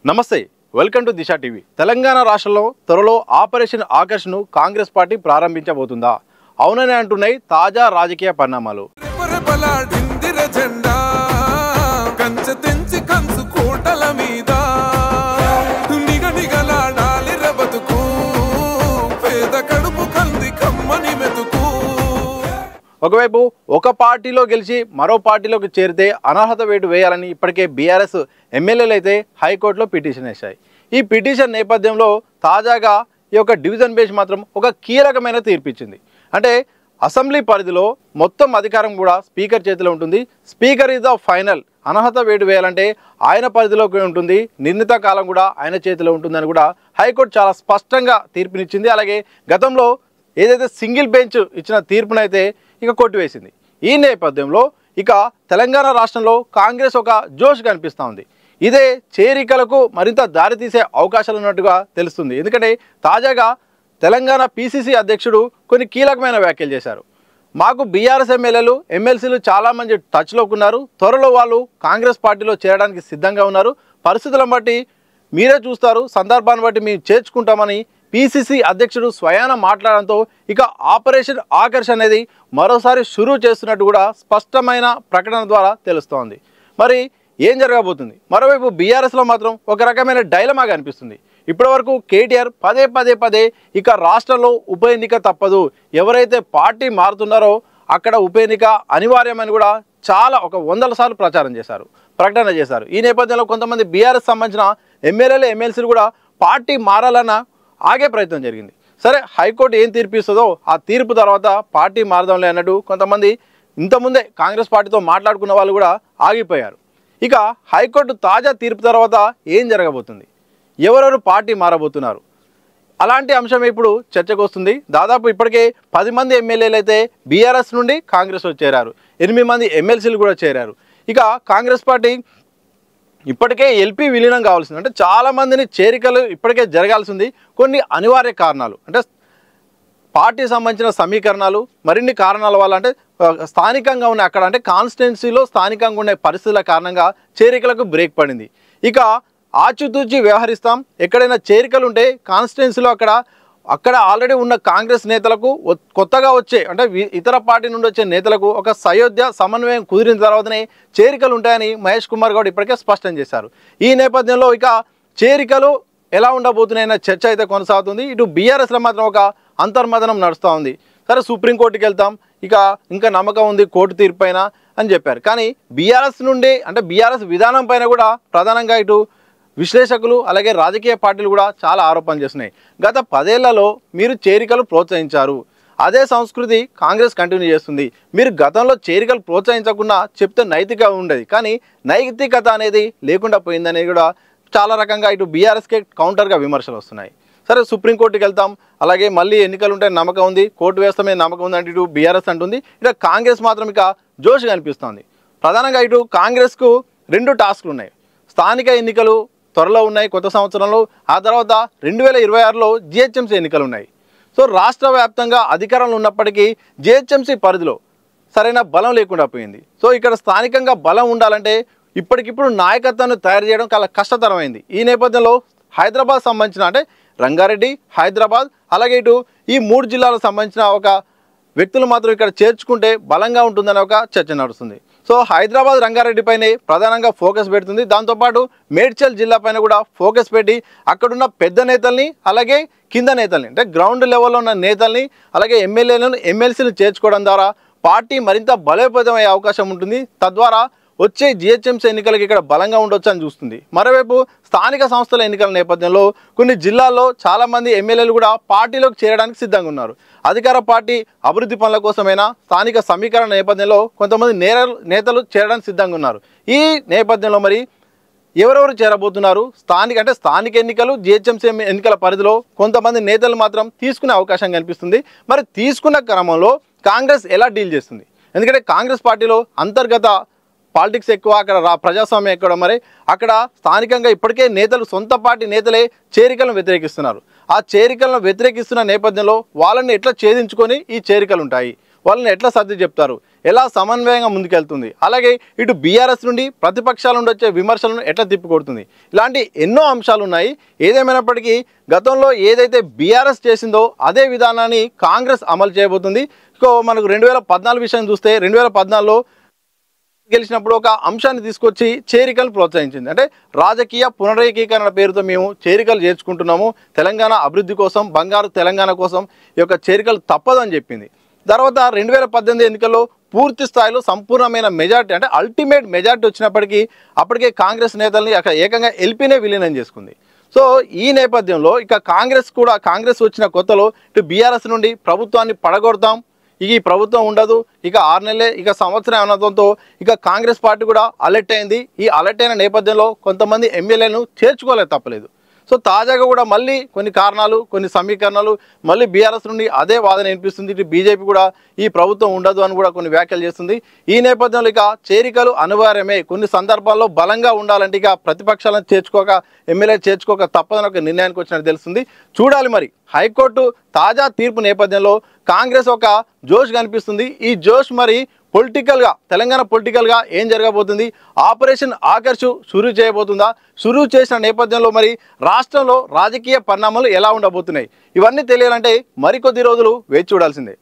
నమస్తే welcome to Disha TV Telangana రాష్ట్రంలో త్వరలో ఆపరేషన్ ఆకర్షణను కాంగ్రెస్ పార్టీ ప్రారంభించబోతుందా అవుననే అంటున్నాయి తాజా రాజకీయ పరిణామాలు ఒకవైపు ఒక పార్టీలో గెలిచి మరో పార్టీలోకి చేరితే అనర్హత వేటు వేయాలని ఇప్పటికే బీఆర్ఎస్ ఎమ్మెల్యేలు అయితే హైకోర్టులో పిటిషన్ వేశాయి। ఈ పిటిషన్ నేపథ్యంలో తాజాగా ఈ యొక్క డివిజన్ బెంచ్ మాత్రం ఒక కీలకమైన తీర్పు ఇచ్చింది। అంటే అసెంబ్లీ పరిధిలో మొత్తం అధికారం కూడా స్పీకర్ చేతిలో ఉంటుంది। స్పీకర్ ఇస్ ద ఫైనల్, అనర్హత వేటు వేయాలంటే ఆయన పరిధిలోకి ఉంటుంది, నిర్ణీత కాలం కూడా ఆయన చేతిలో ఉంటుందని కూడా హైకోర్టు చాలా స్పష్టంగా తీర్పునిచ్చింది। అలాగే గతంలో ఏదైతే సింగిల్ బెంచ్ ఇచ్చిన తీర్పునైతే ఇక కొట్టివేసింది। ఈ నేపథ్యంలో ఇక తెలంగాణ రాష్ట్రంలో కాంగ్రెస్ ఒక జోష్ కనిపిస్తూ ఉంది। ఇదే చేరికలకు మరింత దారితీసే అవకాశాలు ఉన్నట్టుగా తెలుస్తుంది। ఎందుకంటే తాజాగా తెలంగాణ పీసీసీ అధ్యక్షుడు కొన్ని కీలకమైన వ్యాఖ్యలు చేశారు। మాకు బీఆర్ఎస్ ఎమ్మెల్యేలు ఎమ్మెల్సీలు చాలామంది టచ్లోకి ఉన్నారు, త్వరలో వాళ్ళు కాంగ్రెస్ పార్టీలో చేరడానికి సిద్ధంగా ఉన్నారు, పరిస్థితులను బట్టి మీరే చూస్తారు, సందర్భాన్ని బట్టి మేము చేర్చుకుంటామని పీసీసీ అధ్యక్షుడు స్వయాన మాట్లాడడంతో ఇక ఆపరేషన్ ఆకర్ష్ అనేది మరోసారి షురూ చేస్తున్నట్టు కూడా స్పష్టమైన ప్రకటన ద్వారా తెలుస్తోంది। మరి ఏం జరగబోతుంది? మరోవైపు బీఆర్ఎస్లో మాత్రం ఒక రకమైన డైలమా కనిపిస్తుంది। ఇప్పటివరకు కేటీఆర్ పదే ఇక రాష్ట్రంలో ఉప ఎన్నిక తప్పదు, ఎవరైతే పార్టీ మారుతున్నారో అక్కడ ఉప ఎన్నిక అనివార్యమని కూడా చాలా ఒక 100 సార్లు ప్రకటన చేశారు। ఈ నేపథ్యంలో కొంతమంది బీఆర్ఎస్ సంబంధించిన ఎమ్మెల్యేలు ఎమ్మెల్సీలు కూడా పార్టీ మారాలన్న ఆగే ప్రయత్నం జరిగింది। సరే, హైకోర్టు ఏం తీర్పు ఇస్తుందో ఆ తీర్పు తర్వాత పార్టీ మారదాంలే అన్నట్టు కొంతమంది ఇంతకుముందే కాంగ్రెస్ పార్టీతో మాట్లాడుకున్న వాళ్ళు కూడా ఆగిపోయారు। ఇక హైకోర్టు తాజా తీర్పు తర్వాత ఏం జరగబోతుంది, ఎవరెవరు పార్టీ మారబోతున్నారు, అలాంటి అంశం ఇప్పుడు చర్చకు వస్తుంది। దాదాపు ఇప్పటికే 10 మంది ఎమ్మెల్యేలు అయితే బీఆర్ఎస్ నుండి కాంగ్రెస్లో చేరారు, 8 మంది ఎమ్మెల్సీలు కూడా చేరారు। ఇక కాంగ్రెస్ పార్టీ ఇప్పటికే ఎల్పీ విలీనం కావాల్సింది, అంటే చాలామందిని చేరికలు ఇప్పటికే జరగాల్సింది, కొన్ని అనివార్య కారణాలు అంటే పార్టీ సంబంధించిన సమీకరణాలు మరిన్ని కారణాల వల్ల, అంటే స్థానికంగా ఉన్న అక్కడ అంటే కాన్స్టిట్యున్సీలో స్థానికంగా ఉండే పరిస్థితుల కారణంగా చేరికలకు బ్రేక్ పడింది। ఇక ఆచితూచి వ్యవహరిస్తాం, ఎక్కడైనా చేరికలు ఉంటే కాన్స్టిట్యున్సీలో అక్కడ ఆల్రెడీ ఉన్న కాంగ్రెస్ నేతలకు కొత్తగా వచ్చే అంటే ఇతర పార్టీ నుండి వచ్చే నేతలకు ఒక సయోధ్య సమన్వయం కుదిరిన తర్వాతనే చేరికలు ఉంటాయని మహేష్ కుమార్ గౌడ్ ఇప్పటికే స్పష్టం చేశారు। ఈ నేపథ్యంలో ఇక చేరికలు ఎలా ఉండబోతున్నాయన్న చర్చ అయితే కొనసాగుతుంది। ఇటు బీఆర్ఎస్లో మాత్రం ఒక అంతర్మదనం నడుస్తూ ఉంది। సరే, సుప్రీంకోర్టుకి వెళ్తాం, ఇంకా నమ్మకం ఉంది కోర్టు తీర్పు పైన అని చెప్పారు। కానీ బీఆర్ఎస్ నుండి అంటే బీఆర్ఎస్ విధానం పైన కూడా ప్రధానంగా ఇటు విశ్లేషకులు అలాగే రాజకీయ పార్టీలు కూడా చాలా ఆరోపణలు చేస్తున్నాయి। గత 10 ఏళ్లలో మీరు చేరికలు ప్రోత్సహించారు, అదే సంస్కృతి కాంగ్రెస్ కంటిన్యూ చేస్తుంది, మీరు గతంలో చేరికలు ప్రోత్సహించకుండా చెప్తే నైతికత ఉండేది, కానీ నైతికత అనేది లేకుండా పోయిందనేది కూడా చాలా రకంగా ఇటు బీఆర్ఎస్కే కౌంటర్గా విమర్శలు వస్తున్నాయి। సరే, సుప్రీంకోర్టుకి వెళ్తాం, అలాగే మళ్ళీ ఎన్నికలు ఉంటే నమ్మకం ఉంది, కోర్టు వేస్తామే నమ్మకం ఉంది అంటే ఇటు బీఆర్ఎస్ అంటుంది, ఇక కాంగ్రెస్ మాత్రం ఇక జోష్ కనిపిస్తోంది। ప్రధానంగా ఇటు కాంగ్రెస్కు 2 టాస్క్లు ఉన్నాయి। స్థానిక ఎన్నికలు త్వరలో ఉన్నాయి కొత్త సంవత్సరంలో, ఆ తర్వాత 2026లో జిహెచ్ఎంసీ ఎన్నికలు ఉన్నాయి। సో రాష్ట్ర వ్యాప్తంగా అధికారంలో ఉన్నప్పటికీ జిహెచ్ఎంసీ పరిధిలో సరైన బలం లేకుండా పోయింది। సో ఇక్కడ స్థానికంగా బలం ఉండాలంటే ఇప్పటికిప్పుడు నాయకత్వాన్ని తయారు చేయడం చాలా కష్టతరమైంది। ఈ నేపథ్యంలో హైదరాబాద్ సంబంధించిన అంటే రంగారెడ్డి, హైదరాబాద్ అలాగే ఇటు ఈ 3 జిల్లాలకు సంబంధించిన ఒక వ్యక్తులు మాత్రం ఇక్కడ చేర్చుకుంటే బలంగా ఉంటుందని ఒక చర్చ నడుస్తుంది। సో హైదరాబాద్ రంగారెడ్డి పైనే ప్రధానంగా ఫోకస్ పెడుతుంది, దాంతోపాటు మేడ్చల్ జిల్లా పైన కూడా ఫోకస్ పెట్టి అక్కడున్న పెద్ద నేతల్ని అలాగే కింద నేతల్ని అంటే గ్రౌండ్ లెవెల్లో ఉన్న నేతల్ని అలాగే ఎమ్మెల్యేలను ఎమ్మెల్సీలు చేర్చుకోవడం ద్వారా పార్టీ మరింత బలోపేతమయ్యే అవకాశం ఉంటుంది, తద్వారా వచ్చే జిహెచ్ఎంసీ ఎన్నికలకు ఇక్కడ బలంగా ఉండొచ్చు అని చూస్తుంది। మరోవైపు స్థానిక సంస్థల ఎన్నికల నేపథ్యంలో కొన్ని జిల్లాల్లో చాలామంది ఎమ్మెల్యేలు కూడా పార్టీలోకి చేరడానికి సిద్ధంగా ఉన్నారు। అధికార పార్టీ అభివృద్ధి పనుల కోసమైనా స్థానిక సమీకరణ నేపథ్యంలో కొంతమంది నేతలు చేరడానికి సిద్ధంగా ఉన్నారు। ఈ నేపథ్యంలో మరి ఎవరెవరు చేరబోతున్నారు? స్థానిక ఎన్నికలు జిహెచ్ఎంసీ ఎన్నికల పరిధిలో కొంతమంది నేతలు మాత్రం తీసుకునే అవకాశం కనిపిస్తుంది। మరి తీసుకున్న క్రమంలో కాంగ్రెస్ ఎలా డీల్ చేస్తుంది? ఎందుకంటే కాంగ్రెస్ పార్టీలో అంతర్గత పాలిటిక్స్ ఎక్కువ, అక్కడ ప్రజాస్వామ్యం ఎక్కువ, మరి అక్కడ స్థానికంగా ఇప్పటికే నేతలు సొంత పార్టీ నేతలే చేరికలను వ్యతిరేకిస్తున్నారు। ఆ చేరికలను వ్యతిరేకిస్తున్న నేపథ్యంలో వాళ్ళని ఎట్లా ఛేదించుకొని ఈ చేరికలు ఉంటాయి, వాళ్ళని ఎట్లా సర్ది చెప్తారు, ఎలా సమన్వయంగా ముందుకెళ్తుంది, అలాగే ఇటు బీఆర్ఎస్ నుండి ప్రతిపక్షాల నుండి వచ్చే విమర్శలను ఎట్లా తిప్పికొడుతుంది, ఇలాంటి ఎన్నో అంశాలు ఉన్నాయి. ఏదేమైనప్పటికీ గతంలో ఏదైతే బీఆర్ఎస్ చేసిందో అదే విధానాన్ని కాంగ్రెస్ అమలు చేయబోతుంది. సో మనకు 2014 విషయం చూస్తే 2014లో గెలిచినప్పుడు ఒక అంశాన్ని తీసుకొచ్చి చేరికలు ప్రోత్సహించింది. అంటే రాజకీయ పునరేకీకరణ పేరుతో మేము చేరికలు చేర్చుకుంటున్నాము, తెలంగాణ అభివృద్ధి కోసం, బంగారు తెలంగాణ కోసం ఈ యొక్క చేరికలు తప్పదని చెప్పింది. తర్వాత 2018 ఎన్నికల్లో పూర్తి స్థాయిలో సంపూర్ణమైన మెజార్టీ, అంటే అల్టిమేట్ మెజార్టీ వచ్చినప్పటికీ అప్పటికే కాంగ్రెస్ నేతల్ని ఏకంగా ఎల్పీనే విలీనం చేసుకుంది. సో ఈ నేపథ్యంలో ఇక కాంగ్రెస్ వచ్చిన కొత్తలో ఇటు బీఆర్ఎస్ నుండి ప్రభుత్వాన్ని పడగొడతాం, ఈ ప్రభుత్వం ఉండదు, ఇక 6 నెలలే, ఇక సంవత్సరం అనడంతో ఇక కాంగ్రెస్ పార్టీ కూడా అలర్ట్ అయింది. ఈ అలర్ట్ అయిన నేపథ్యంలో కొంతమంది ఎమ్మెల్యేలను చేర్చుకోలేదు, తప్పలేదు. సో తాజాగా కూడా మళ్ళీ కొన్ని కారణాలు, కొన్ని సమీకరణాలు మళ్ళీ బీఆర్ఎస్ నుండి అదే వాదన వినిపిస్తుంది. ఇటు బీజేపీ కూడా ఈ ప్రభుత్వం ఉండదు అని కూడా కొన్ని వ్యాఖ్యలు చేస్తుంది. ఈ నేపథ్యంలో ఇక చేరికలు అనివార్యమే, కొన్ని సందర్భాల్లో బలంగా ఉండాలంటే ఇక ప్రతిపక్షాలను చేర్చుకోక, ఎమ్మెల్యే చేర్చుకోక తప్పదని ఒక నిర్ణయానికి వచ్చినట్టు తెలుస్తుంది. చూడాలి మరి హైకోర్టు తాజా తీర్పు నేపథ్యంలో కాంగ్రెస్ ఒక జోష్ కనిపిస్తుంది. ఈ జోష్ మరి పొలిటికల్గా, తెలంగాణ పొలిటికల్గా ఏం జరగబోతుంది, ఆపరేషన్ ఆకర్షు షురూ చేయబోతుందా, షురూ చేసిన నేపథ్యంలో మరి రాష్ట్రంలో రాజకీయ పరిణామాలు ఎలా ఉండబోతున్నాయి, ఇవన్నీ తెలియాలంటే మరికొద్ది రోజులు వేచి చూడాల్సిందే.